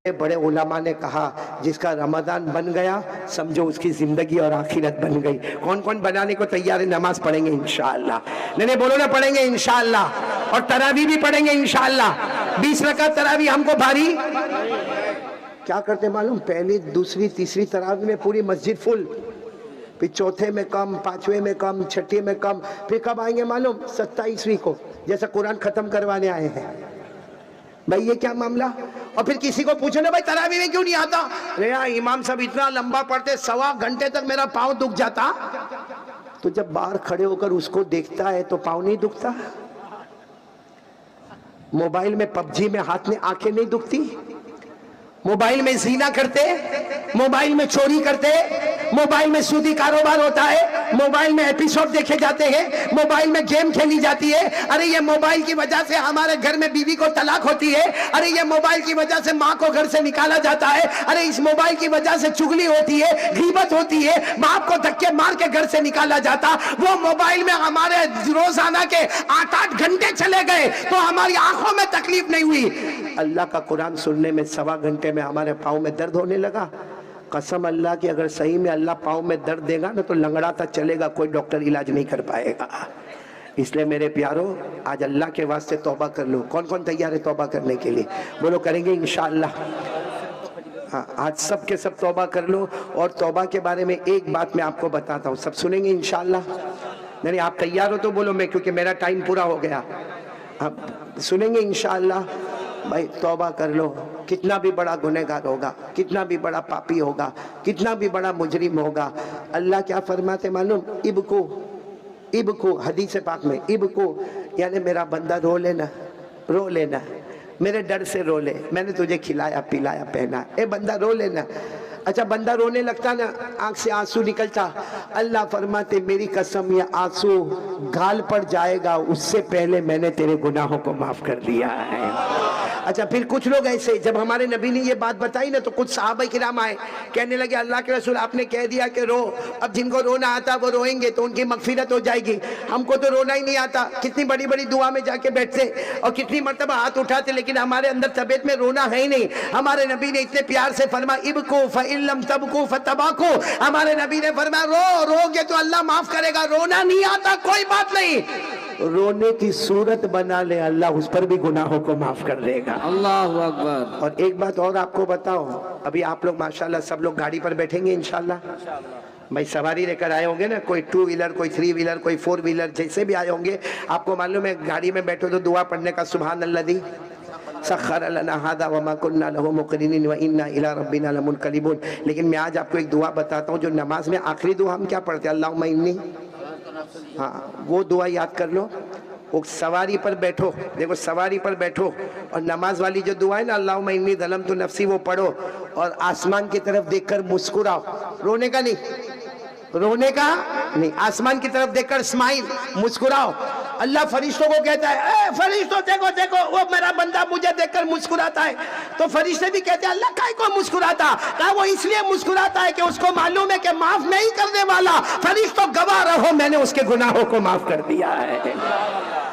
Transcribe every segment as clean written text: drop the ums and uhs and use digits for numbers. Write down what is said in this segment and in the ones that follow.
बड़े उलमा ने कहा जिसका रमजान बन गया समझो उसकी जिंदगी और आखिरत बन गई। कौन कौन बनाने को तैयार है? नमाज पढ़ेंगे इंशाअल्लाह। नहीं बोलो ना, पढ़ेंगे इंशाअल्लाह। और तरावी भी पढ़ेंगे इंशाअल्लाह। 20 रकात तरावी हमको भारी। क्या करते मालूम? पहली दूसरी तीसरी तरावी में पूरी मस्जिद फुल, फिर चौथे में कम, पांचवे में कम, छठे में कम, फिर कब आएंगे मालूम? 27वीं को, जैसा कुरान खत्म करवाने आए हैं। भाई ये क्या मामला? और फिर किसी को पूछो ना, भाई तरावी में क्यों नहीं आता? अरे यार इमाम साहब इतना लंबा पढ़ते, 1.25 घंटे तक मेरा पाँव दुख जाता। तो जब बाहर खड़े होकर उसको देखता है तो पाँव नहीं दुखता? मोबाइल में पबजी में हाथ में आंखें नहीं दुखती? मोबाइल में जीना करते, मोबाइल में चोरी करते, मोबाइल में सूदी कारोबार होता है, मोबाइल में एपिसोड देखे जाते हैं, मोबाइल में गेम खेली जाती है। अरे ये मोबाइल की वजह से हमारे घर में बीवी को तलाक होती है। अरे ये मोबाइल की वजह से माँ को घर से निकाला जाता है। अरे इस मोबाइल की वजह से चुगली होती है, गीबत होती है, बाप को धक्के मार के घर से निकाला जाता। वो मोबाइल में हमारे रोजाना के 8-8 घंटे चले गए तो हमारी आंखों में तकलीफ नहीं हुई। अल्लाह का कुरान सुनने में 1.25 घंटे में हमारे पाँव में दर्द होने लगा। कसम अल्लाह की, अगर सही में अल्लाह पाँव में दर्द देगा ना तो लंगड़ाता चलेगा, कोई डॉक्टर इलाज नहीं कर पाएगा। इसलिए मेरे प्यारो, आज अल्लाह के वास्ते तौबा कर लो। कौन कौन तैयार है तौबा करने के लिए? बोलो करेंगे इंशाअल्लाह। हाँ, आज सब के सब तौबा कर लो। और तौबा के बारे में एक बात मैं आपको बताता हूँ, सब सुनेंगे इंशाअल्लाह? नहीं आप तैयार हो तो बोलो, मैं, क्योंकि मेरा टाइम पूरा हो गया। आप सुनेंगे इंशाअल्लाह? भाई तौबा कर लो। कितना भी बड़ा गुनहगार होगा, कितना भी बड़ा पापी होगा, कितना भी बड़ा मुजरिम होगा, अल्लाह क्या फरमाते मालूम? इबको हदीस पाक में, इबको यानी मेरा बंदा रो लेना, रो लेना, मेरे डर से रो ले, मैंने तुझे खिलाया पिलाया पहना, ए बंदा रो लेना। अच्छा बंदा रोने लगता ना, आंख से आंसू निकलता, अल्लाह फरमाते मेरी कसम ये आंसू गाल पर जाएगा उससे पहले मैंने तेरे गुनाहों को माफ कर दिया है। अच्छा फिर कुछ लोग ऐसे, जब हमारे नबी ने ये बात बताई ना तो कुछ सहाबा किराम आए, कहने लगे अल्लाह के रसूल आपने कह दिया कि रो, अब जिनको रोना आता वो रोएंगे तो उनकी मगफिरत हो जाएगी, हमको तो रोना ही नहीं आता। कितनी बड़ी बड़ी दुआ में जाके बैठते और कितनी मर्तबा हाथ उठाते, लेकिन हमारे अंदर तबीयत में रोना है ही नहीं। हमारे नबी ने इतने प्यार से फरमा इबको फइल्लम तबको फतबाको, हमारे नबी ने फरमाया रोगे तो अल्लाह माफ करेगा, रोना नहीं आता कोई बात नहीं, रोने की सूरत बना ले, अल्लाह उस पर भी गुनाहों को माफ कर देगा। अल्लाहु अकबर। और एक बात और आपको बताओ, अभी आप लोग माशाल्लाह सब लोग गाड़ी पर बैठेंगे इंशाल्लाह। भाई सवारी लेकर आए होंगे ना, कोई 2 व्हीलर, कोई 3 व्हीलर, कोई 4 व्हीलर, जैसे भी आए होंगे। आपको मालूम है गाड़ी में बैठो तो दुआ पढ़ने का सुभान अल्लाजी सख्खर लना हादा वमा कुन्ना लहु मुक़रिनीन व इन्ना इला रब्बिना लमुनक़लिबून। लेकिन मैं आज आपको एक दुआ बताता हूँ जो नमाज में आखिरी दुआ हम क्या पढ़ते हैं, अल्लाहुम्मा इन्नी, हाँ वो दुआ याद कर लो। वो सवारी पर बैठो, देखो सवारी पर बैठो और नमाज वाली जो दुआ है ना, अल्लाहुम्मा इन्नी ज़लमतु नफ्सी, वो पढ़ो और आसमान की तरफ देखकर मुस्कुराओ। रोने का नहीं, रोने का नहीं, आसमान की तरफ देखकर स्माइल, मुस्कुराओ। अल्लाह फरिश्तों को कहता है, ए फरिश्तों देखो देखो वो मेरा बंदा मुझे देखकर मुस्कुराता है। तो फरिश्ते भी कहते हैं अल्लाह काहे को मुस्कुराता? कहा वो इसलिए मुस्कुराता है कि उसको मालूम है कि माफ नहीं करने वाला। फरिश्तों गवाह रहो मैंने उसके गुनाहों को माफ कर दिया है।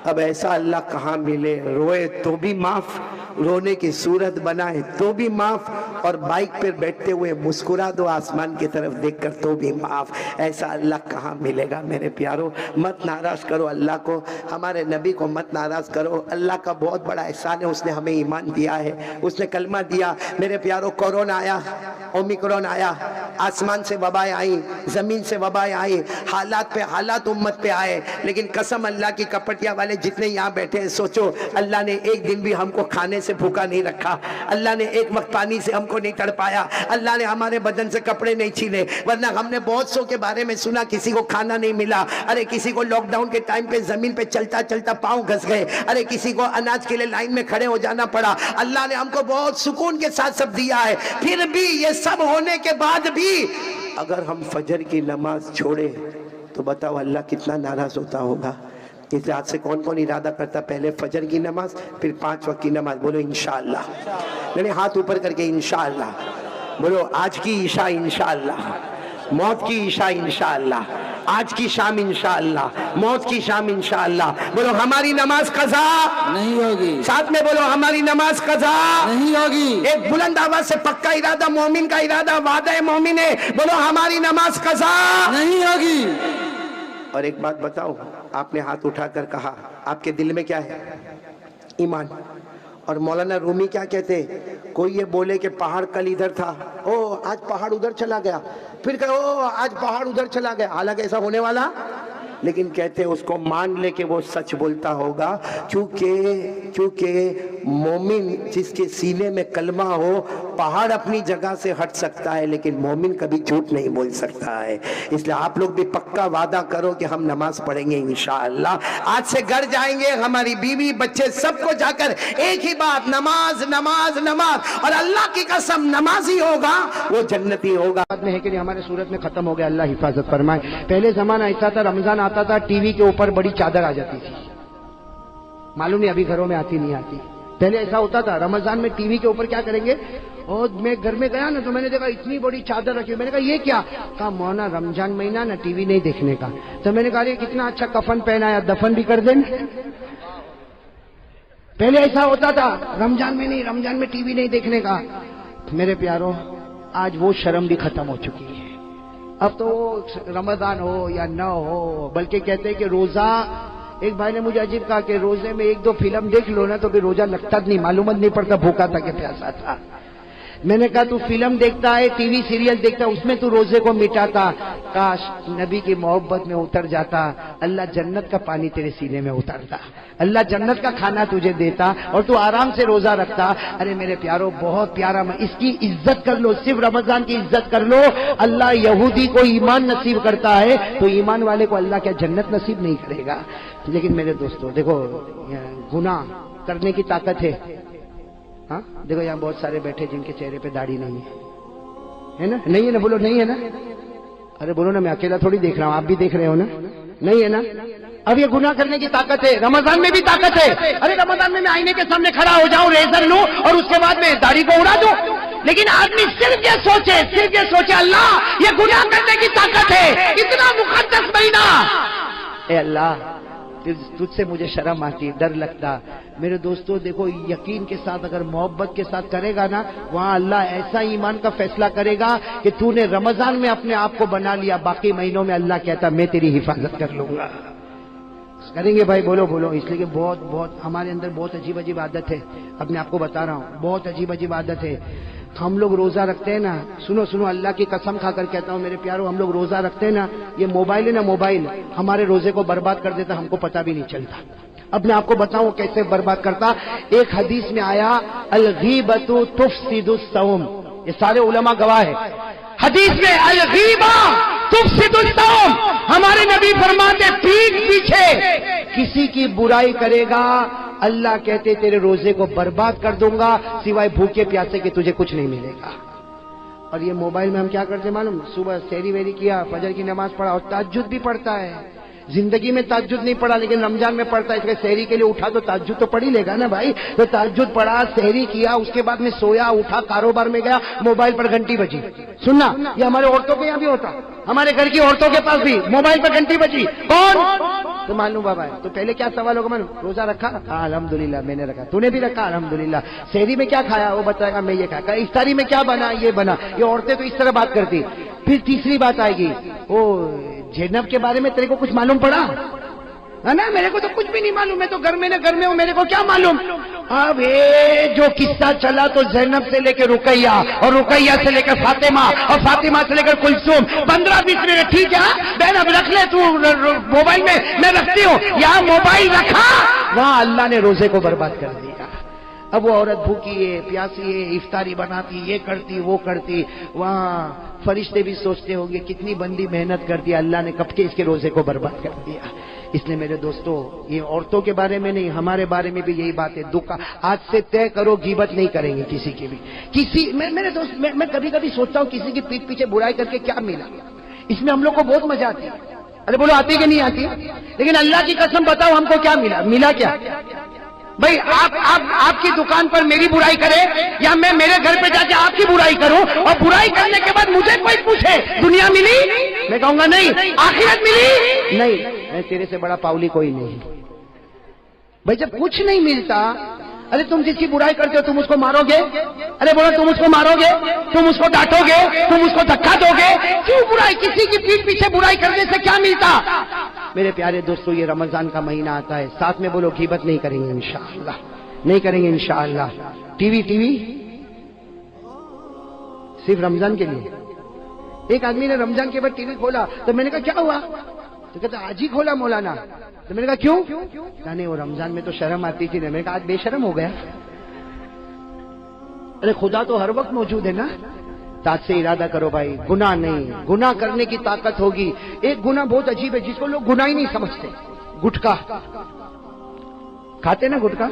अब ऐसा अल्लाह कहाँ मिले, रोए तो भी माफ, रोने की सूरत बनाए तो भी माफ, और बाइक पर बैठते हुए मुस्कुरा दो आसमान की तरफ देखकर तो भी माफ। ऐसा अल्लाह कहाँ मिलेगा मेरे प्यारो? मत नाराज करो अल्लाह को, हमारे नबी को मत नाराज करो। अल्लाह का बहुत बड़ा एहसान है, उसने हमें ईमान दिया है, उसने कलमा दिया। मेरे प्यारो कोरोना आया, ओमिक्रॉन आया, आसमान से वबाएं आई, जमीन से वबाएं आई, हालात पे हालात उम्मत पे आए, लेकिन कसम अल्लाह की कपटिया वाले जितने यहाँ बैठे हैं, सोचो अल्लाह ने एक दिन भी हमको खाने से भूखा नहीं रखा, अल्लाह ने एक वक्त पानी से हमको नहीं तड़पाया, अल्लाह ने हमारे बदन से कपड़े नहीं छीने, वरना हमने बहुत सौ के बारे में सुना किसी को खाना नहीं मिला। अरे किसी को लॉकडाउन के टाइम पे जमीन पे चलता चलता पांव घस गए, अरे किसी को अनाज के लिए लाइन में खड़े हो जाना पड़ा। अल्लाह ने हमको बहुत सुकून के साथ सब दिया है, फिर भी ये सब होने के बाद भी अगर हम फजर की नमाज छोड़े तो बताओ अल्लाह कितना नाराज होता होगा। इस रात से कौन कौन इरादा करता पहले फजर की नमाज फिर 5 वक्त की नमाज? बोलो इंशाअल्लाह। मैंने हाथ ऊपर करके इंशाअल्लाह बोलो, आज की ईशा इंशाअल्लाह, मौत की ईशा इंशाअल्लाह, आज की शाम इंशाअल्लाह, मौत की शाम इंशाअल्लाह। बोलो हमारी नमाज कज़ा नहीं होगी, साथ में बोलो हमारी नमाज कज़ा नहीं होगी। एक बुलंद आवाज से पक्का इरादा, मोमिन का इरादा, वादा है मोमिन है, बोलो हमारी नमाज कज़ा नहीं होगी। और एक बात बताऊं, आपने हाथ उठाकर कहा, आपके दिल में क्या है? ईमान। और मौलाना रूमी क्या कहते, कोई ये बोले कि पहाड़ कल इधर था, ओ आज पहाड़ उधर चला गया, फिर कहे ओ आज पहाड़ उधर चला गया, हालांकि ऐसा होने वाला, लेकिन कहते उसको मान ले कि वो सच बोलता होगा, क्योंकि मोमिन जिसके सीने में कलमा हो, पहाड़ अपनी जगह से हट सकता है लेकिन मोमिन कभी झूठ नहीं बोल सकता है। इसलिए आप लोग भी पक्का वादा करो कि हम नमाज पढ़ेंगे इंशाअल्लाह। आज से घर जाएंगे, हमारी बीवी बच्चे सबको जाकर एक ही बात, नमाज नमाज नमाज, और अल्लाह की कसम नमाजी होगा वो जन्नती होगा। में है कि नहीं, हमारे सूरत में खत्म हो गया, अल्लाह हिफाजत फरमाए। पहले जमाना ऐसा था, रमजान आता था टीवी के ऊपर बड़ी चादर आ जाती थी, मालूम नहीं अभी घरों में आती नहीं आती। पहले ऐसा होता था, रमजान में टीवी के ऊपर क्या करेंगे, और मैं घर में गया ना तो मैंने देखा इतनी बड़ी चादर रखी, मैंने कहा ये क्या, कहा मौना रमजान महीना ना टीवी नहीं देखने का। तो मैंने कहा कितना अच्छा कफन पहनाया, दफन भी कर दें। पहले ऐसा होता था, रमजान में नहीं, रमजान में टीवी नहीं देखने का। मेरे प्यारों, आज वो शर्म भी खत्म हो चुकी है। अब तो रमजान हो या न हो, बल्कि कहते हैं कि रोजा, एक भाई ने मुझे अजीब कहा कि रोजे में एक दो फिल्म देख लो ना तो भी रोजा लगता नहीं, मालूम नहीं पड़ता भूखा था कि प्यासा था। मैंने कहा तू फिल्म देखता है, टीवी सीरियल देखता है, उसमें तू रोजे को मिटाता, काश नबी की मोहब्बत में उतर जाता, अल्लाह जन्नत का पानी तेरे सीने में उतारता, अल्लाह जन्नत का खाना तुझे देता और तू आराम से रोजा रखता। अरे मेरे प्यारो, बहुत प्यारा, इसकी इज्जत कर लो, सिर्फ रमजान की इज्जत कर लो। अल्लाह यहूदी को ईमान नसीब करता है तो ईमान वाले को अल्लाह क्या जन्नत नसीब नहीं करेगा? लेकिन मेरे दोस्तों देखो, गुनाह करने की ताकत है। हाँ देखो, यहाँ बहुत सारे बैठे जिनके चेहरे पे दाढ़ी नहीं है ना? नहीं है ना? बोलो नहीं है ना? अरे बोलो ना, मैं अकेला थोड़ी देख रहा हूँ, आप भी देख रहे हो ना? नहीं है ना? अब ये गुनाह करने की ताकत है, रमजान में भी ताकत है। अरे रमजान में मैं आईने के सामने खड़ा हो जाऊं, रेजर लूं और उसके बाद में दाढ़ी को उड़ा दूं। लेकिन आदमी सिर्फ ये सोचे अल्लाह ये गुनाह करने की ताकत है, इतना मुकद्दस महीना, ए अल्लाह तुझसे मुझे शर्म आती, डर लगता। मेरे दोस्तों देखो, यकीन के साथ अगर मोहब्बत के साथ करेगा ना, वहां अल्लाह ऐसा ईमान का फैसला करेगा कि तूने रमजान में अपने आप को बना लिया, बाकी महीनों में अल्लाह कहता मैं तेरी हिफाजत कर लूंगा। करेंगे भाई? बोलो बोलो। इसलिए कि बहुत हमारे अंदर बहुत अजीब अजीब आदत है, अपने आपको बता रहा हूँ, बहुत अजीब अजीब आदत है। हम लोग रोजा रखते हैं ना, सुनो सुनो, अल्लाह की कसम खाकर कहता हूँ मेरे प्यारों, हम लोग रोजा रखते हैं ना, ये मोबाइल है ना, मोबाइल हमारे रोजे को बर्बाद कर देता, हमको पता भी नहीं चलता। अब मैं आपको बताऊं कैसे बर्बाद करता। एक हदीस में आया, अल-गीबतु तुफसिदुस सौम, ये सारे उलमा गवाह है। हदीस में अल-गीबा तुफसिदुस सौम, हमारे नबी फरमाते पीठ पीछे किसी की बुराई करेगा, अल्लाह कहते तेरे रोजे को बर्बाद कर दूंगा, सिवाय भूखे प्यासे के तुझे कुछ नहीं मिलेगा। और ये मोबाइल में हम क्या करते मालूम, सुबह सेहरी वेरी किया, फजर की नमाज पढ़ा और तहज्जुद भी पढ़ता है। जिंदगी में तहज्जुद नहीं पढ़ा लेकिन रमजान में पढ़ता है, इसलिए सेहरी के लिए उठा तो तहज्जुद तो पढ़ ही लेगा ना भाई। तो तहज्जुद पढ़ा, सेहरी किया, उसके बाद में सोया, उठा, कारोबार में गया, मोबाइल पर घंटी बजी। सुनना, ये हमारे औरतों के यहाँ भी होता, हमारे घर की औरतों के पास भी मोबाइल पर घंटी बजी। कौन? तो मालूम बाबा है। तो पहले क्या सवाल होगा मालूम, रोजा रखा? हाँ अल्हम्दुलिल्लाह मैंने रखा। तूने भी रखा? अल्हम्दुलिल्लाह। सेहरी में क्या खाया? वो बताएगा मैं ये खाया। इफ्तारी में क्या बना? ये बना। ये औरतें तो इस तरह बात करती। फिर तीसरी बात आएगी, ओ ज़ैनब के बारे में तेरे को कुछ मालूम पड़ा? है ना, मेरे को तो कुछ भी नहीं मालूम, मैं तो घर में हूँ, मेरे को क्या मालूम। अब ये जो किस्सा चला तो ज़ैनब से लेकर रुकैया और रुकैया से लेकर फातिमा और फातिमा से लेकर कुलसूम, 15-20 मिनट। ठीक है बहन, अब रख ले तू मोबाइल में, मैं रखती हूँ। यहाँ मोबाइल रखा, वहां अल्लाह ने रोजे को बर्बाद कर दिया। अब वो औरत भूखी है, प्यासी है, इफ्तारी बनाती, ये करती वो करती, वहां फरिश्ते भी सोचते होंगे कितनी बंदी मेहनत करती है, अल्लाह ने कब के इसके रोजे को बर्बाद कर दिया। इसलिए मेरे दोस्तों, ये औरतों के बारे में नहीं, हमारे बारे में भी यही बात है। दुख आज से तय करो, गीबत नहीं करेंगे किसी की भी। मेरे दोस्त, मैं कभी कभी सोचता हूँ किसी की पीठ पीछे बुराई करके क्या मिला। इसमें हम लोग को बहुत मजा आती है। अरे बोलो आती कि नहीं आती? लेकिन अल्लाह की कसम बताओ हमको क्या मिला? मिला क्या? भाई आपकी दुकान पर मेरी बुराई करे या मैं मेरे घर पे जाके आपकी बुराई करूं, और बुराई करने के बाद मुझे कोई पूछे दुनिया मिली, मैं कहूंगा नहीं, आखिरत मिली नहीं, मैं तेरे से बड़ा पाउली कोई नहीं। भाई जब कुछ नहीं मिलता, अरे तुम जिसकी बुराई करते हो तुम उसको मारोगे, अरे बोलो तुम उसको मारोगे, तुम उसको डांटोगे, तुम उसको धक्का दोगे, क्यों बुराई? किसी की पीठ पीछे बुराई करने से क्या मिलता? मेरे प्यारे दोस्तों, ये रमजान का महीना आता है, साथ में बोलो गीबत नहीं करेंगे इंशाअल्लाह, नहीं करेंगे इंशाअल्लाह। टीवी सिर्फ रमजान के लिए। एक आदमी ने रमजान के बाद टीवी खोला तो मैंने कहा क्या हुआ, तो कहता आज ही खोला मौलाना। तो मैंने कहा क्यों? नहीं वो रमजान में तो शर्म आती थी ना। मैंने कहा आज बेशर्म हो गया। अरे खुदा तो हर वक्त मौजूद है ना। ताज से इरादा करो भाई, गुनाह नहीं, गुनाह करने की ताकत होगी। एक गुनाह बहुत अजीब है जिसको लोग गुनाह ही नहीं समझते, गुटखा खाते ना, गुटखा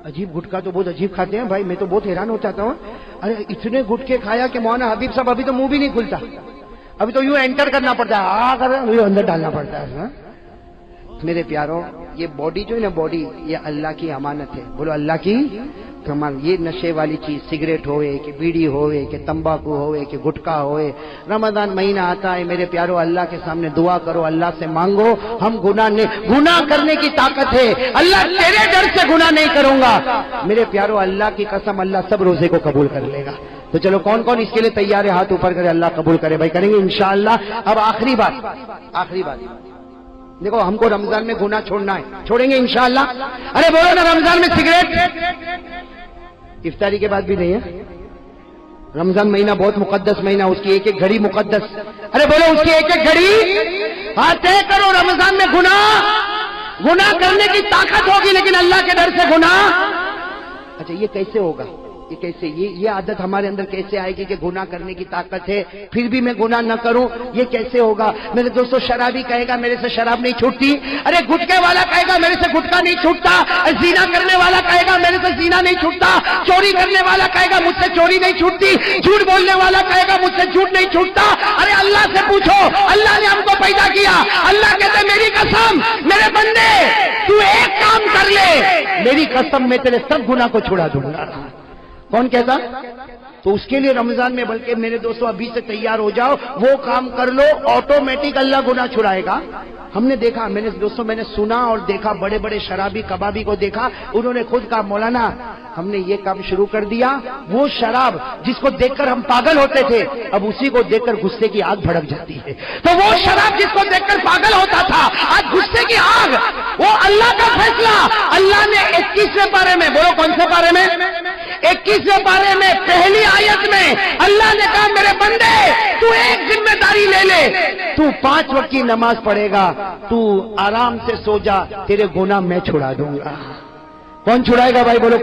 अजीब, गुटखा तो बहुत अजीब खाते हैं भाई, मैं तो बहुत हैरान हो जाता हूँ। अरे इतने गुटखे खाया कि मौलाना हबीब साहब अभी तो मुंह भी नहीं खुलता, अभी तो यूं एंटर करना पड़ता है, अंदर डालना पड़ता है ना? मेरे प्यारों, ये बॉडी जो है ना, बॉडी ये अल्लाह की अमानत है। बोलो अल्लाह की कमाल। ये नशे वाली चीज, सिगरेट होए कि बीड़ी होए कि तंबाकू होए कि गुटखा होए, रमजान महीना आता है मेरे प्यारों, अल्लाह के सामने दुआ करो, अल्लाह से मांगो, हम गुनाह करने की ताकत है, अल्लाह तेरे डर से गुनाह नहीं करूंगा। मेरे प्यारों, अल्लाह की कसम, अल्लाह सब रोजे को कबूल कर लेगा। तो चलो कौन कौन इसके लिए तैयार है, हाथ ऊपर करे, अल्लाह कबूल करे भाई, करेंगे इंशाअल्लाह। अब आखिरी बात देखो, हमको रमजान में गुनाह छोड़ना है, छोड़ेंगे इंशाअल्लाह। अरे बोलो ना, रमजान में सिगरेट इफ्तारी के बाद भी नहीं है। रमजान महीना बहुत मुकद्दस महीना, उसकी एक एक घड़ी मुकद्दस। अरे बोलो उसकी एक एक घड़ी। हाँ तय करो, रमजान में गुनाह करने की ताकत होगी, लेकिन अल्लाह के डर से गुनाह। अच्छा ये कैसे होगा, ये कैसे, ये आदत हमारे अंदर कैसे आएगी कि गुनाह करने की ताकत है फिर भी मैं गुनाह न करूं, ये कैसे होगा? मेरे दोस्तों, शराबी कहेगा मेरे से शराब नहीं छूटती, अरे गुटखे वाला कहेगा मेरे से गुटखा नहीं छूटता, जीना करने वाला कहेगा मेरे से जीना नहीं छूटता, चोरी करने वाला कहेगा मुझसे चोरी नहीं छूटती, झूठ बोलने वाला कहेगा मुझसे झूठ नहीं छूटता। अरे अल्लाह से पूछो, अल्लाह ने हमको पैदा किया, अल्लाह कहते मेरी कसम मेरे बंदे तू एक काम कर ले, मेरी कसम मैं तेरे सब गुनाह को छुड़ा दूंगा। कौन कहता? तो उसके लिए रमजान में, बल्कि मेरे दोस्तों अभी से तैयार हो जाओ, वो काम कर लो, ऑटोमेटिक अल्लाह गुनाह छुड़ाएगा। हमने देखा, मैंने सुना और देखा, बड़े बड़े शराबी कबाबी को देखा, उन्होंने खुद कहा मौलाना हमने ये काम शुरू कर दिया, वो शराब जिसको देखकर हम पागल होते थे, अब उसी को देखकर गुस्से की आग भड़क जाती है। तो वो शराब जिसको देखकर पागल होता था, आज गुस्से की आग, वो अल्लाह का फैसला। अल्लाह ने 21वें पारे में, बोलो कौन से पारे में, 21वें पारे में पहली आयत में अल्लाह ने कहा मेरे बंदे तू एक जिम्मेदारी ले ले, तू 5 वक्त की नमाज पढ़ेगा, तू आराम से सो जा, तेरे गुनाह मैं छुड़ा दूंगा। कौन छुड़ाएगा भाई, बोलो।